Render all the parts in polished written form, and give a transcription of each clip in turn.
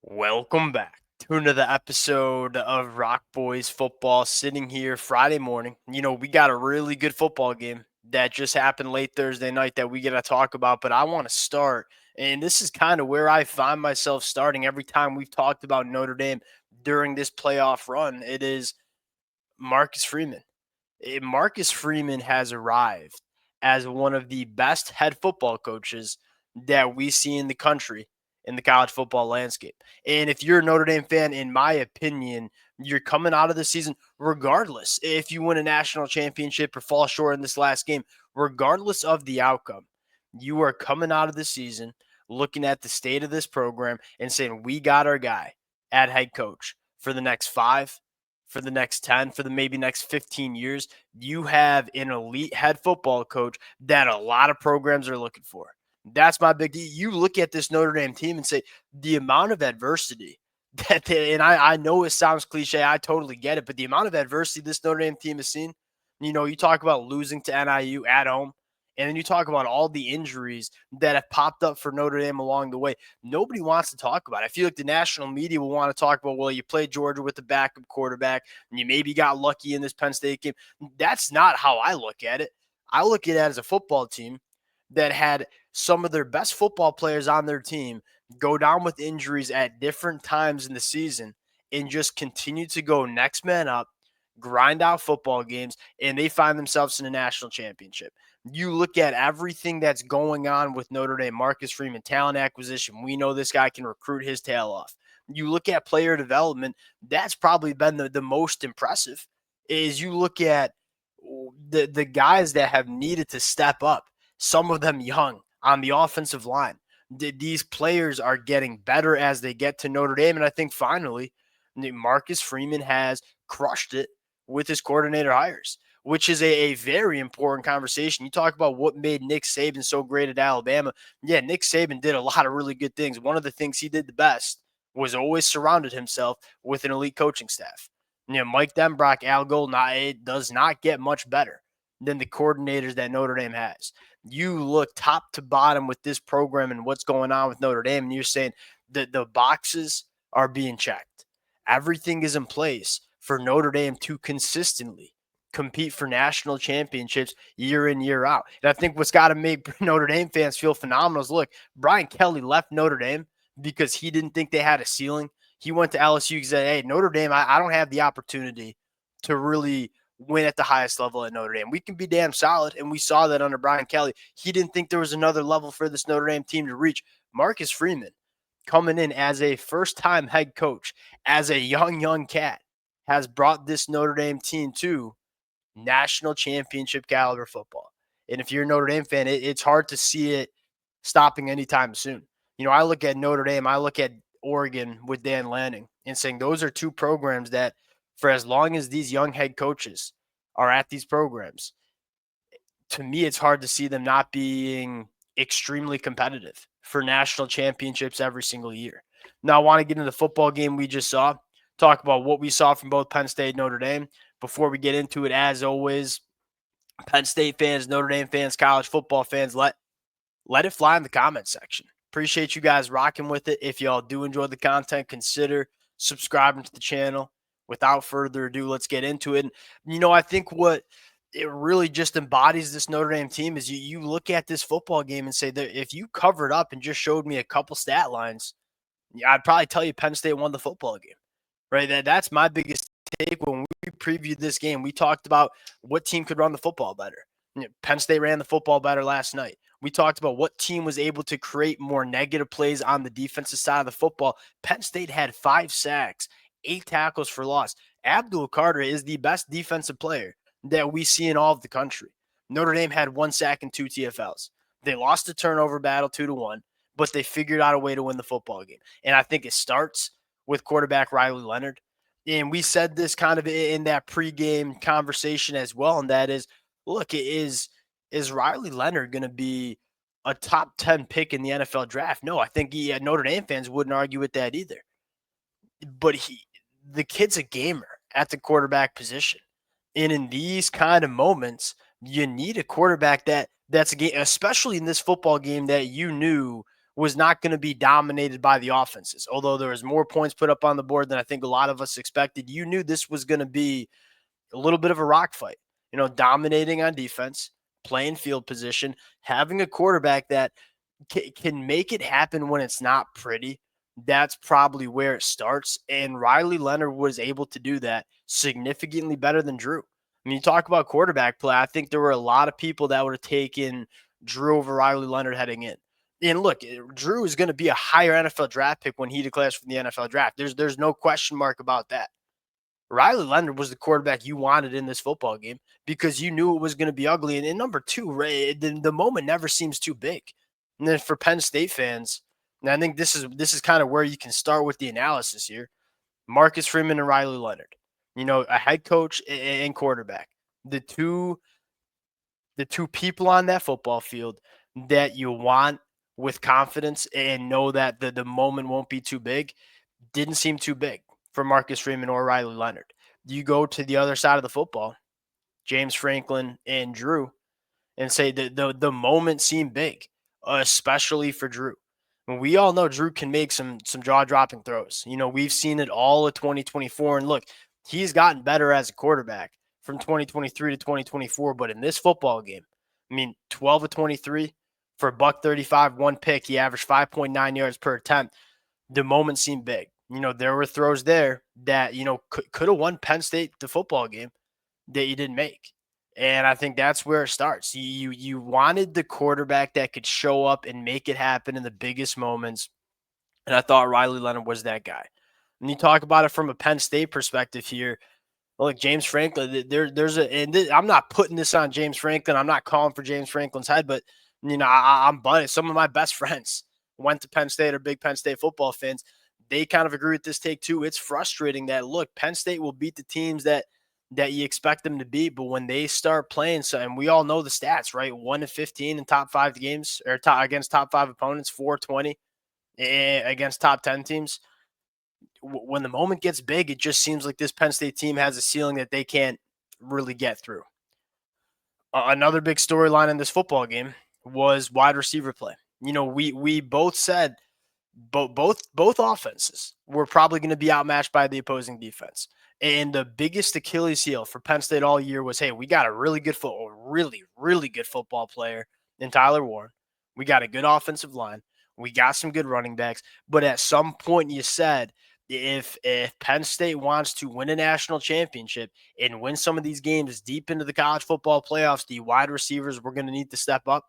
Welcome back to another episode of Rock Boys Football. Sitting here Friday morning. We got a really good football game that just happened late Thursday night that we got to talk about, but I want to start. And this is kind of where I find myself starting every time we've talked about Notre Dame during this playoff run. It is Marcus Freeman. Marcus Freeman has arrived as one of the best head football coaches that we see in the country in the college football landscape. And if you're a Notre Dame fan, in my opinion, you're coming out of the season, regardless if you win a national championship or fall short in this last game, regardless of the outcome, you are coming out of the season looking at the state of this program and saying, we got our guy at head coach for the next 5, for the next 10, for the maybe next 15 years. You have an elite head football coach that a lot of programs are looking for. That's my big deal. You look at this Notre Dame team and say the amount of adversity and I know it sounds cliche. I totally get it. But the amount of adversity this Notre Dame team has seen, you talk about losing to NIU at home, and then you talk about all the injuries that have popped up for Notre Dame along the way. Nobody wants to talk about it. I feel like the national media will want to talk about, well, you played Georgia with the backup quarterback, and you maybe got lucky in this Penn State game. That's not how I look at it. I look at it as a football team that had some of their best football players on their team go down with injuries at different times in the season and just continue to go next man up, grind out football games, and they find themselves in a national championship. You look at everything that's going on with Notre Dame, Marcus Freeman, talent acquisition. We know this guy can recruit his tail off. You look at player development, that's probably been the most impressive. Is you look at the guys that have needed to step up, some of them young on the offensive line. These players are getting better as they get to Notre Dame. And I think finally, Marcus Freeman has crushed it with his coordinator hires, which is a very important conversation. You talk about what made Nick Saban so great at Alabama. Yeah, Nick Saban did a lot of really good things. One of the things he did the best was always surrounded himself with an elite coaching staff. Mike Denbrock, Al Golden, it does not get much better than the coordinators that Notre Dame has. You look top to bottom with this program and what's going on with Notre Dame, and you're saying that the boxes are being checked. Everything is in place for Notre Dame to consistently compete for national championships year in, year out. And I think what's got to make Notre Dame fans feel phenomenal is, look, Brian Kelly left Notre Dame because he didn't think they had a ceiling. He went to LSU and said, hey, Notre Dame, I don't have the opportunity to really win at the highest level at Notre Dame. We can be damn solid, and we saw that under Brian Kelly. He didn't think there was another level for this Notre Dame team to reach. Marcus Freeman, coming in as a first-time head coach, as a young cat, has brought this Notre Dame team to national championship caliber football. And if you're a Notre Dame fan, it's hard to see it stopping anytime soon. I look at Notre Dame, I look at Oregon with Dan Lanning and saying those are two programs that, for as long as these young head coaches are at these programs, to me, it's hard to see them not being extremely competitive for national championships every single year. Now, I want to get into the football game we just saw, talk about what we saw from both Penn State and Notre Dame. Before we get into it, as always, Penn State fans, Notre Dame fans, college football fans, let it fly in the comments section. Appreciate you guys rocking with it. If y'all do enjoy the content, consider subscribing to the channel. Without further ado, let's get into it. And, I think what it really just embodies this Notre Dame team is you look at this football game and say that if you covered up and just showed me a couple stat lines, I'd probably tell you Penn State won the football game, right? That's my biggest take. When we previewed this game, we talked about what team could run the football better. Penn State ran the football better last night. We talked about what team was able to create more negative plays on the defensive side of the football. Penn State had 5 sacks, 8 tackles for loss. Abdul Carter is the best defensive player that we see in all of the country. Notre Dame had 1 sack and 2 TFLs. They lost the turnover battle 2-1, but they figured out a way to win the football game. And I think it starts with quarterback Riley Leonard. And we said this kind of in that pregame conversation as well, and that is, look, is Riley Leonard going to be a top 10 pick in the NFL draft? No, I think Notre Dame fans wouldn't argue with that either. But the kid's a gamer at the quarterback position. And in these kind of moments, you need a quarterback that's a game, especially in this football game that you knew was not going to be dominated by the offenses. Although there was more points put up on the board than I think a lot of us expected, you knew this was going to be a little bit of a rock fight. Dominating on defense, playing field position, having a quarterback that can make it happen when it's not pretty. That's probably where it starts. And Riley Leonard was able to do that significantly better than Drew. I mean, you talk about quarterback play. I think there were a lot of people that would have taken Drew over Riley Leonard heading in. And look, Drew is going to be a higher NFL draft pick when he declares for the NFL draft. There's no question mark about that. Riley Leonard was the quarterback you wanted in this football game because you knew it was going to be ugly. And number two, Ray, the moment never seems too big. And then for Penn State fans, and I think this is kind of where you can start with the analysis here. Marcus Freeman and Riley Leonard, a head coach and quarterback, the two people on that football field that you want with confidence and know that the moment won't be too big, didn't seem too big for Marcus Freeman or Riley Leonard. You go to the other side of the football, James Franklin and Drew, and say that the moment seemed big, especially for Drew. And we all know Drew can make some jaw-dropping throws. We've seen it all of 2024. And look, he's gotten better as a quarterback from 2023 to 2024. But in this football game, I mean, 12 of 23 for a buck 35, one pick. He averaged 5.9 yards per attempt. The moment seemed big. There were throws there that, could have won Penn State the football game that you didn't make. And I think that's where it starts. You wanted the quarterback that could show up and make it happen in the biggest moments. And I thought Riley Leonard was that guy. And you talk about it from a Penn State perspective here. Look, James Franklin, I'm not putting this on James Franklin. I'm not calling for James Franklin's head, but I'm buddies. Some of my best friends went to Penn State or big Penn State football fans. They kind of agree with this take too. It's frustrating that, look, Penn State will beat the teams that you expect them to beat, but when they start playing, and we all know the stats, right? 1-15 in top 5 games or against top 5 opponents, 4-20 against top 10 teams. When the moment gets big, it just seems like this Penn State team has a ceiling that they can't really get through. Another big storyline in this football game was wide receiver play. We both said both offenses were probably going to be outmatched by the opposing defense. And the biggest Achilles heel for Penn State all year was, hey, we got a really good really good football player in Tyler Warren. We got a good offensive line. We got some good running backs. But at some point you said, if Penn State wants to win a national championship and win some of these games deep into the college football playoffs, the wide receivers were going to need to step up.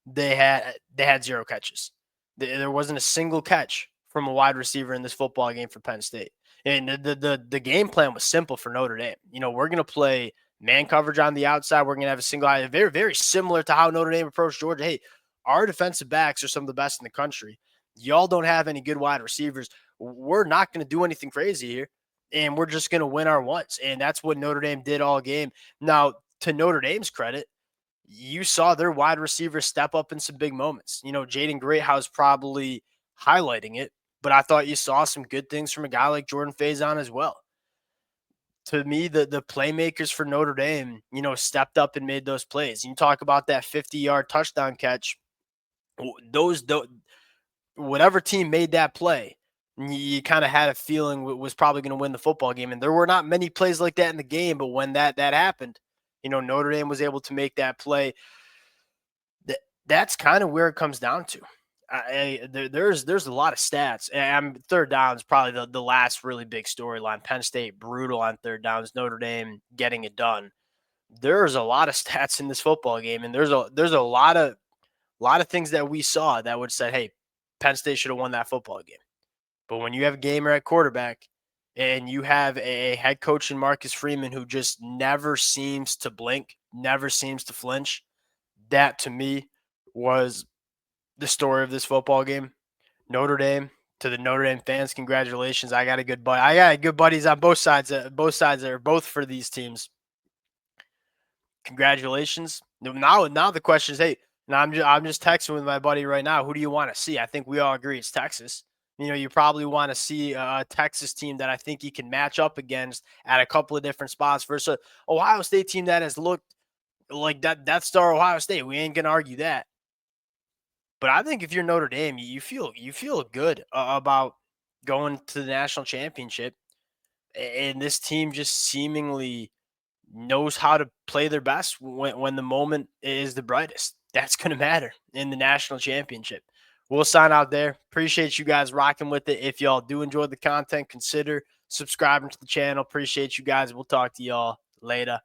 They had 0 catches. There wasn't a single catch from a wide receiver in this football game for Penn State. And the game plan was simple for Notre Dame. We're going to play man coverage on the outside. We're going to have a single high, very, very similar to how Notre Dame approached Georgia. Hey, our defensive backs are some of the best in the country. Y'all don't have any good wide receivers. We're not going to do anything crazy here, and we're just going to win our ones. And that's what Notre Dame did all game. Now, to Notre Dame's credit, you saw their wide receivers step up in some big moments. Jaden Greathouse probably highlighting it, but I thought you saw some good things from a guy like Jordan Faison as well. To me, the playmakers for Notre Dame, stepped up and made those plays. You talk about that 50-yard touchdown catch. Whatever team made that play, you kind of had a feeling was probably going to win the football game. And there were not many plays like that in the game, but when that happened, Notre Dame was able to make that play. That's kind of where it comes down to. There's a lot of stats. And third down is probably the last really big storyline. Penn State brutal on third downs. Notre Dame getting it done. There's a lot of stats in this football game, and there's a lot of things that we saw that would say, hey, Penn State should have won that football game. But when you have a gamer at quarterback and you have a head coach in Marcus Freeman who just never seems to blink, never seems to flinch, that to me was the story of this football game. Notre Dame, to the Notre Dame fans, congratulations. I got good buddies on both sides that are both for these teams. Congratulations. Now the question is, hey, now I'm just texting with my buddy right now. Who do you want to see? I think we all agree it's Texas. You probably want to see a Texas team that I think you can match up against at a couple of different spots versus an Ohio State team that has looked like that Star Ohio State. We ain't going to argue that. But I think if you're Notre Dame, you feel good about going to the national championship, and this team just seemingly knows how to play their best when the moment is the brightest. That's going to matter in the national championship. We'll sign out there. Appreciate you guys rocking with it. If y'all do enjoy the content, consider subscribing to the channel. Appreciate you guys. We'll talk to y'all later.